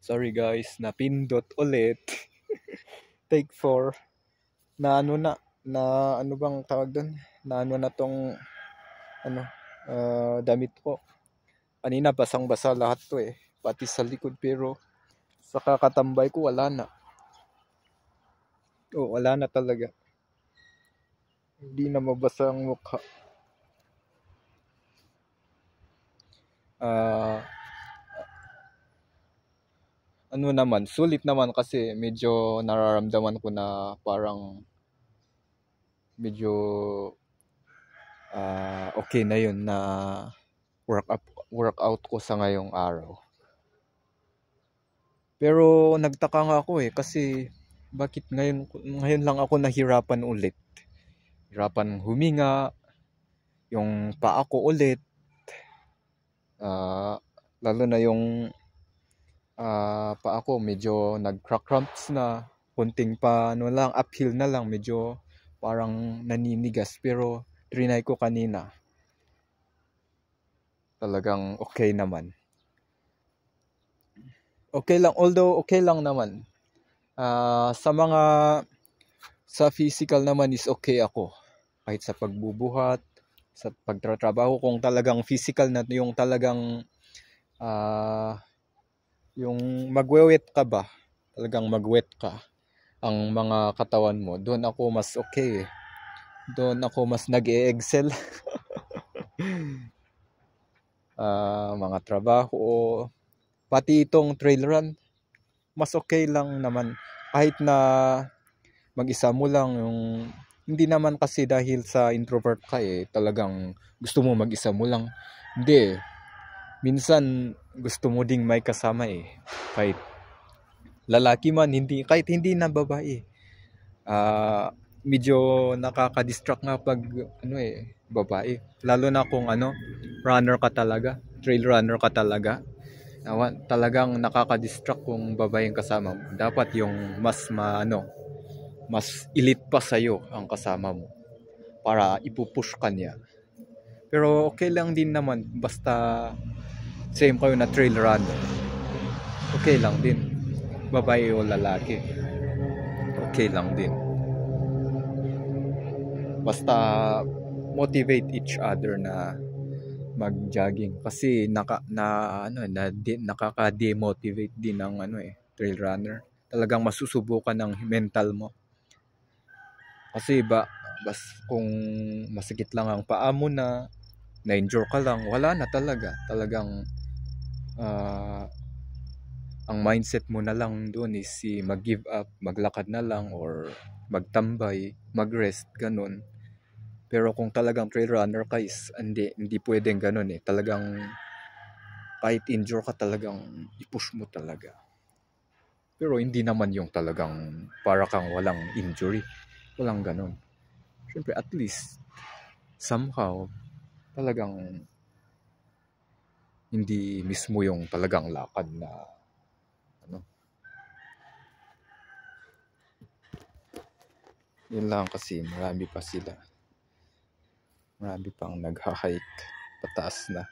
Sorry guys, napindot ulit. Take 4. Na ano na, na ano bang tawag doon? Na ano na tong ano, damit ko. Kanina basang-basa lahat to eh. Pati sa likod pero sa kakatambay ko wala na. Oh, wala na talaga. Hindi na mabasa ang mukha. Ah, ano naman, sulit naman kasi medyo nararamdaman ko na parang medyo okay na yun na workout ko sa ngayong araw. Pero nagtaka nga ako eh kasi bakit ngayon lang ako nahirapan ulit. Hirapan huminga, yung paa ko ulit. Ah, lalo na yung paa ko medyo nag-cramps na. Kunting pa ano lang, uphill na lang, medyo parang naninigas. Pero trinay ko kanina. Talagang okay naman. Okay lang, although okay lang naman. Sa physical naman is okay ako. Kahit sa pagbubuhat, sa pagtatrabaho, kung talagang physical na yung talagang yung magwewet ka ba, talagang magwet ka ang mga katawan mo, doon ako mas okay eh. Doon ako mas nag-e-excel. Mga trabaho, pati itong trail run, mas okay lang naman. Kahit na mag-isa mo lang, yung hindi naman kasi dahil sa introvert ka eh, talagang gusto mo mag-isa mo lang. Hindi eh. Minsan gusto mo ding may kasama eh. Kahit lalaki man, kahit hindi na babae. Medyo nakaka-distract nga pag ano eh, babae. Lalo na kung runner ka talaga, trail runner ka talaga. Talagang nakaka-distract kung babae yung kasama mo. Dapat yung mas elite pa sa'yo ang kasama mo para ipupush ka niya. Pero okay lang din naman basta same kayo na trail runner. Okay lang din. Babae o lalaki. Okay lang din. Basta motivate each other na mag-jogging kasi nakaka-demotivate din ng trail runner. Talagang masusubukan ng mental mo. Kasi kung masakit lang ang paa mo na-injure ka lang, wala na talaga. Talagang ang mindset mo na lang doon is mag-give up, maglakad na lang or magtambay, mag-rest, ganun. Pero kung talagang trail runner ka is hindi pwedeng ganun eh. Talagang kahit injure ka, talagang i-push mo talaga. Pero hindi naman yung talagang para kang walang injury. Walang ganun. Siyempre at least somehow talagang hindi mismo yung talagang lakad na yun lang kasi marami pa sila. Marami pang nagha-hike pataas na.